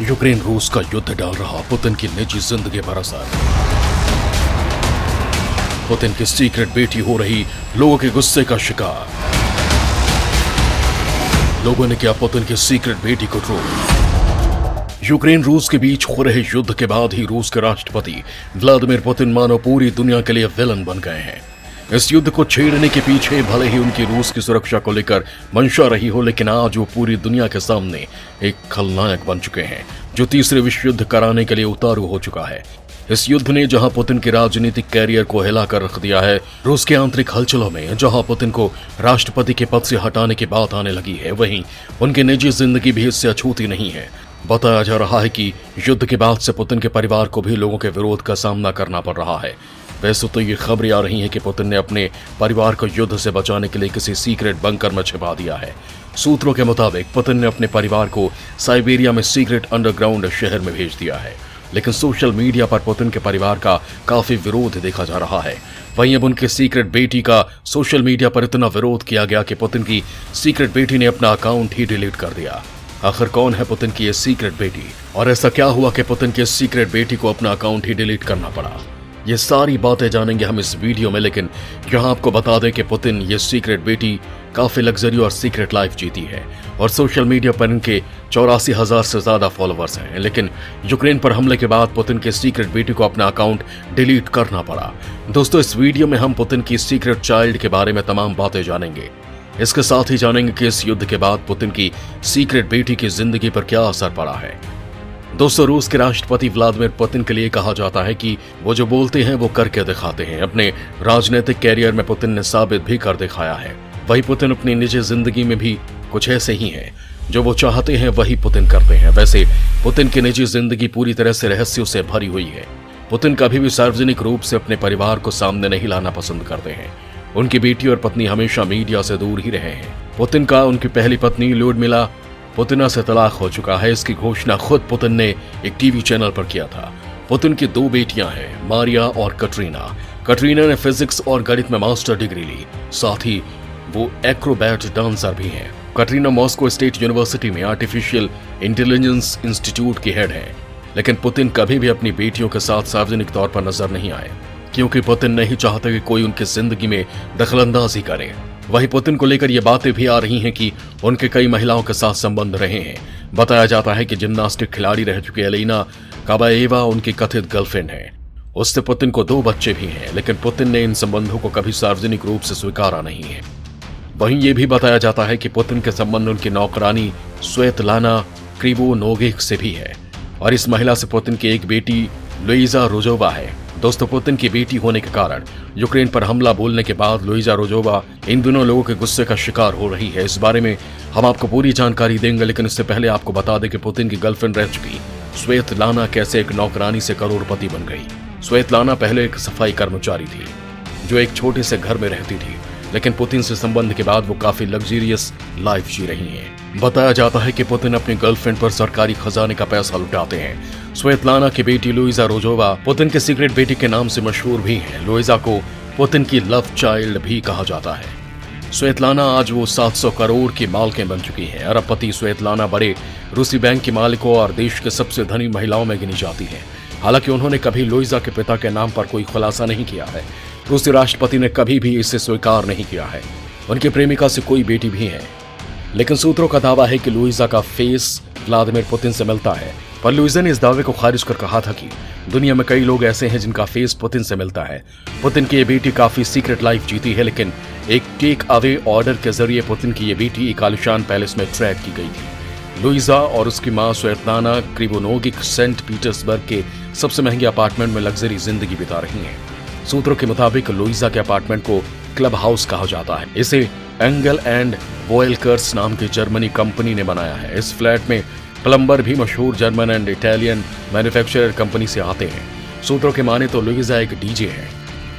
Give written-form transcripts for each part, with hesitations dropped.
Ukraine रूस का युद्ध डाल रहा पुतिन की निजी जिंदगी पर असर। पुतिन की सीक्रेट बेटी हो रही लोगों के गुस्से का शिकार। लोगों ने किया पुतिन की सीक्रेट बेटी को ट्रोल। यूक्रेन रूस के बीच हो रहे युद्ध के बाद ही रूस के राष्ट्रपति व्लादिमीर पुतिन मानो पूरी दुनिया के लिए विलन बन गए हैं। इस युद्ध को छेड़ने के पीछे भले ही उनकी रूस की सुरक्षा को लेकर मंशा रही हो, लेकिन आज वो पूरी दुनिया के सामने एक खलनायक बन चुके हैं जो तीसरे विश्व युद्ध कराने के लिए उतारू हो चुका है। इस युद्ध ने जहां पुतिन के राजनीतिक कैरियर को हिलाकर रख दिया है, रूस के आंतरिक हलचलों में जहां पुतिन को राष्ट्रपति के पद से हटाने की बात आने लगी है, वहीं उनकी निजी जिंदगी भी इससे अछूती नहीं है। बताया जा रहा है कि युद्ध के बाद से पुतिन के परिवार को भी लोगों के विरोध का सामना करना पड़ रहा है। वैसे तो ये खबरें आ रही हैं कि पुतिन ने अपने परिवार को युद्ध से बचाने के लिए किसी सीक्रेट बंकर में छिपा दिया है। सूत्रों के मुताबिक पुतिन ने अपने परिवार को साइबेरिया में सीक्रेट अंडरग्राउंड शहर में भेज दिया है, लेकिन सोशल मीडिया पर पुतिन के परिवार का काफी विरोध देखा जा रहा है। वहीं अब उनके सीक्रेट बेटी का सोशल मीडिया पर इतना विरोध किया गया कि पुतिन की सीक्रेट बेटी ने अपना अकाउंट ही डिलीट कर दिया। आखिर कौन है पुतिन की ये सीक्रेट बेटी, और ऐसा क्या हुआ कि पुतिन की सीक्रेट बेटी को अपना अकाउंट ही डिलीट करना पड़ा? ये सारी बातें जानेंगे हम इस वीडियो में, लेकिन यहाँ आपको बता दें कि पुतिन ये सीक्रेट बेटी काफी लग्जरी और सीक्रेट लाइफ जीती है और सोशल मीडिया पर इनके 84,000 से ज्यादा फॉलोअर्स हैं। लेकिन यूक्रेन पर हमले के बाद पुतिन के सीक्रेट बेटी को अपना अकाउंट डिलीट करना पड़ा। दोस्तों, इस वीडियो में हम पुतिन की सीक्रेट चाइल्ड के बारे में तमाम बातें जानेंगे। इसके साथ ही जानेंगे कि इस युद्ध के बाद पुतिन की सीक्रेट बेटी की जिंदगी पर क्या असर पड़ा है। दोस्तों, रूस के राष्ट्रपति व्लादिमीर पुतिन के लिए कहा जाता है कि वो जो बोलते हैं वो करके दिखाते हैं। अपने राजनीतिक कैरियर में पुतिन ने साबित भी कर दिखाया है। वही पुतिन अपनी निजी जिंदगी में भी कुछ ऐसे ही हैं। जो वो चाहते हैं वही पुतिन करते हैं। वैसे पुतिन की निजी जिंदगी पूरी तरह से रहस्यों से भरी हुई है। पुतिन कभी भी सार्वजनिक रूप से अपने परिवार को सामने नहीं लाना पसंद करते हैं। उनकी बेटी और पत्नी हमेशा मीडिया से दूर ही रहे हैं। पुतिन का उनकी पहली पत्नी ल्यूडमिला पुतिना से तलाक हो चुका है। इसकी घोषणा खुद पुतिन ने एक टीवी चैनल पर किया था। पुतिन की 2 बेटियां हैं, मारिया और कटरीना। कटरीना ने फिजिक्स और गणित में मास्टर डिग्री ली, साथ ही वो एक्रोबैट डांसर भी हैं। कटरीना मॉस्को स्टेट यूनिवर्सिटी में आर्टिफिशियल इंटेलिजेंस इंस्टीट्यूट की हेड है। लेकिन पुतिन कभी भी अपनी बेटियों के साथ सार्वजनिक तौर पर नजर नहीं आए, क्योंकि पुतिन नहीं चाहते कि कोई उनकी जिंदगी में दखलंदाजी करे। वहीं पुतिन को लेकर ये बातें भी आ रही हैं कि उनके कई महिलाओं के साथ संबंध रहे हैं। बताया जाता है कि जिम्नास्टिक खिलाड़ी रह चुकी एलिना काबाएवा उनकी कथित गर्लफ्रेंड है। उससे पुतिन को 2 बच्चे भी हैं, लेकिन पुतिन ने इन संबंधों को कभी सार्वजनिक रूप से स्वीकारा नहीं है। वहीं ये भी बताया जाता है कि पुतिन के संबंध उनकी नौकरानी स्वेतलाना क्रिवोनोगिक से भी है, और इस महिला से पुतिन की एक बेटी लुइजा रोजोवा है। दोस्तों, पुतिन की बेटी होने के कारण यूक्रेन पर हमला बोलने के बाद लुइजा रोजोवा इन दिनों लोगों के गुस्से का शिकार हो रही है। इस बारे में हम आपको पूरी जानकारी देंगे, लेकिन इससे पहले आपको बता दें कि पुतिन की गर्लफ्रेंड रह चुकी स्वेतलाना कैसे एक नौकरानी से करोड़पति बन गई। स्वेतलाना पहले एक सफाई कर्मचारी थी जो एक छोटे से घर में रहती थी, लेकिन पुतिन से संबंध के बाद वो काफी लग्जरियस लाइफ जी रही हैं। बताया जाता है कि पुतिन अपनी गर्लफ्रेंड पर सरकारी खजाने का पैसा लुटाते हैं। स्वेतलाना की बेटी लुइजा रोजोवा पुतिन के सीक्रेट बेटी के नाम से मशहूर भी हैं। लुइजा को पुतिन की लव चाइल्ड भी कहा जाता है। स्वेतलाना आज वो 700 करोड़ की मालकिन बन चुकी है। अरबपति स्वेतलाना बड़े रूसी बैंक की मालिकों और देश के सबसे धनी महिलाओं में गिनी जाती है। हालांकि उन्होंने कभी लुइजा के पिता के नाम पर कोई खुलासा नहीं किया है। रूसी राष्ट्रपति ने कभी भी इसे स्वीकार नहीं किया है। उनकी प्रेमिका से कोई बेटी भी है, लेकिन सूत्रों का दावा है कि लुइजा का फेस व्लादिमीर पुतिन से मिलता है। पर लुइजा ने इस दावे को खारिज कर कहा था कि दुनिया में कई लोग ऐसे हैं जिनका फेस पुतिन से मिलता है। पुतिन की ये बेटी काफी सीक्रेट लाइफ जीती है, लेकिन एक टेक अवे ऑर्डर के जरिए पुतिन की ये बेटी एक आलिशान पैलेस में ट्रैक की गई थी। लुइजा और उसकी मां स्वेतलाना क्रिवोनोगिक सेंट पीटर्सबर्ग के सबसे महंगे अपार्टमेंट में लग्जरी जिंदगी बिता रही हैं। सूत्रों के मुताबिक लुइजा के अपार्टमेंट को क्लब हाउस कहा जाता है। इसे एंगल एंड वोयलकर्स नाम की जर्मनी कंपनी ने बनाया है। इस फ्लैट में प्लम्बर भी मशहूर German and Italian manufacturer company से आते हैं। सूत्रों के माने तो लुइजा एक डीजे है।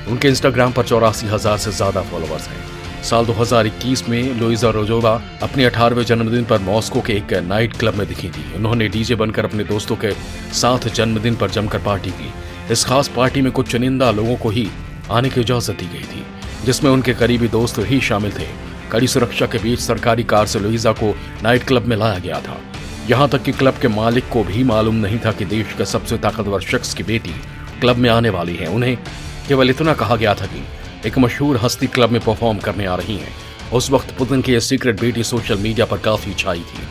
उनके इंस्टाग्राम पर 84,000 से ज्यादा फॉलोअर्स हैं। साल 2021 में लुइजा रोजोवा अपने 18वें जन्मदिन पर मॉस्को के एक नाइट क्लब में दिखी थी। उन्होंने डीजे बनकर अपने दोस्तों के साथ जन्मदिन पर जमकर पार्टी की। इस खास पार्टी में कुछ चुनिंदा लोगों को ही आने की इजाजत दी गई थी, जिसमें उनके करीबी दोस्त ही शामिल थे। कड़ी सुरक्षा के बीच सरकारी कार से लुइजा को नाइट क्लब में लाया गया था। यहाँ तक कि क्लब के मालिक को भी मालूम नहीं था कि देश के सबसे ताकतवर शख्स की बेटी क्लब में आने वाली है। उन्हें केवल इतना कहा गया था कि एक मशहूर हस्ती क्लब में परफॉर्म करने आ रही है। उस वक्त पुतिन की यह सीक्रेट बेटी सोशल मीडिया पर काफी छाई थी।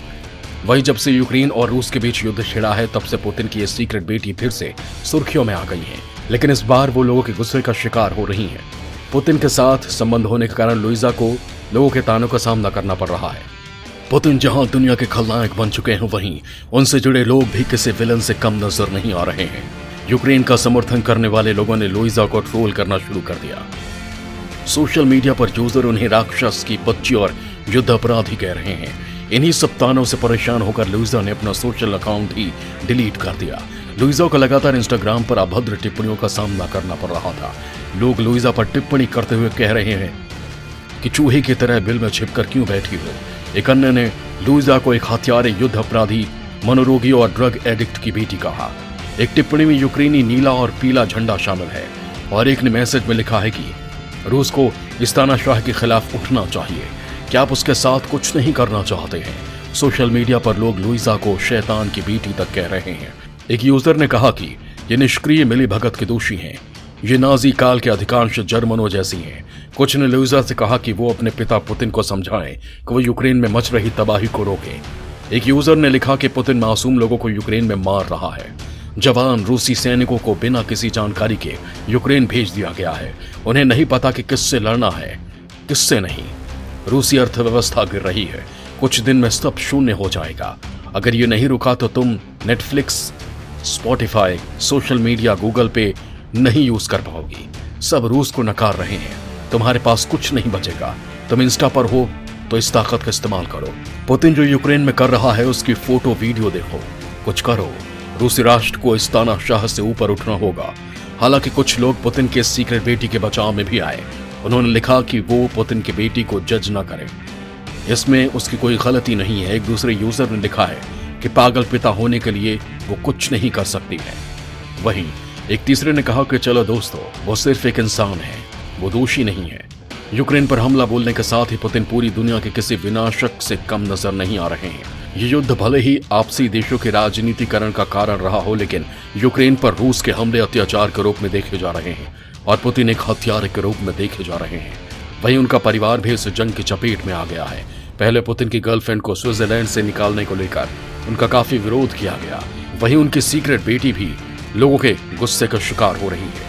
वहीं जब से यूक्रेन और रूस के बीच युद्ध छिड़ा है, तब से पुतिन की यह सीक्रेट बेटी फिर से सुर्खियों में आ गई है। लेकिन इस बार वो लोगों के गुस्से का शिकार हो रही है। पुतिन के साथ संबंध होने के कारण लुइजा को लोगों के तानों का सामना करना पड़ रहा है। पुतिन जहां दुनिया के खलनायक बन चुके हैं, वहीं उनसे जुड़े लोग भी किसी विलन से कम नजर नहीं आ रहे हैं। यूक्रेन का समर्थन करने वाले लोगों ने लुइजा को ट्रोल करना शुरू कर दिया। सोशल मीडिया पर यूजर उन्हें राक्षस की बच्ची और युद्ध अपराधी कह रहे हैं। इन्हीं सब तानों से परेशान होकर लुइजा ने अपना सोशल अकाउंट ही डिलीट कर दिया। लुइजा को लगातार इंस्टाग्राम पर अभद्र टिप्पणियों का सामना करना पड़ रहा था। लोग लुइजा पर टिप्पणी करते हुए कह रहे हैं कि चूहे की तरह बिल में छिपकर क्यों बैठी हो। एक अन्य ने लुइजा को एक हत्यारे, युद्ध अपराधी, मनोरोगी और ड्रग एडिक्ट की बेटी कहा। एक टिप्पणी में यूक्रेनी नीला और पीला झंडा शामिल है और एक ने मैसेज में लिखा है कि रूस को इस तानाशाह के खिलाफ उठना चाहिए। क्या आप उसके साथ कुछ नहीं करना चाहते हैं? सोशल मीडिया पर लोग लुइजा को शैतान की बेटी तक कह रहे हैं। एक यूजर ने कहा कि ये निष्क्रिय मिलीभगत के दोषी हैं। ये नाजी काल के अधिकांश जर्मनों जैसी हैं। कुछ ने लुइजा से कहा कि वो अपने पिता पुतिन को समझाएं कि वो यूक्रेन में मच रही तबाही को रोकें। एक यूजर ने लिखा कि पुतिन मासूम लोगों को यूक्रेन में मार रहा है। जवान रूसी सैनिकों को बिना किसी जानकारी के यूक्रेन भेज दिया गया है। उन्हें नहीं पता कि किससे लड़ना है, किससे नहीं। रूसी अर्थव्यवस्था गिर रही है। कुछ दिन में सब शून्य हो जाएगा। अगर ये नहीं रुका तो तुम Netflix, Spotify, social media, Google पे नहीं यूज कर पाओगी। सब रूस को नकार रहे हैं। तुम्हारे पास कुछ नहीं बचेगा। तुम इंस्टा पर हो तो इस ताकत का इस्तेमाल करो। पुतिन जो यूक्रेन में कर रहा है उसकी फोटो वीडियो देखो, कुछ करो। रूसी राष्ट्र को इस तानाशाह से ऊपर उठना होगा। हालांकि कुछ लोग पुतिन के सीक्रेट बेटी के बचाव में भी आए। उन्होंने लिखा कि वो पुतिन की बेटी को जज न करें, इसमें उसकी कोई गलती नहीं है। एक दूसरे यूजर ने लिखा है कि पागल पिता होने के लिए वो कुछ नहीं कर सकती है। वहीं एक तीसरे ने कहा कि चलो दोस्तों, वो सिर्फ एक इंसान है, वो दोषी नहीं है। यूक्रेन पर हमला बोलने के साथ ही पुतिन पूरी दुनिया के किसी विनाशक से कम नजर नहीं आ रहे हैं। ये युद्ध भले ही आपसी देशों के राजनीतिकरण का कारण रहा हो, लेकिन यूक्रेन पर रूस के हमले अत्याचार के रूप में देखे जा रहे हैं और पुतिन एक हत्यारे के रूप में देखे जा रहे हैं। वहीं उनका परिवार भी इस जंग की चपेट में आ गया है। पहले पुतिन की गर्लफ्रेंड को स्विट्जरलैंड से निकालने को लेकर उनका काफी विरोध किया गया। वहीं उनकी सीक्रेट बेटी भी लोगों के गुस्से का शिकार हो रही है।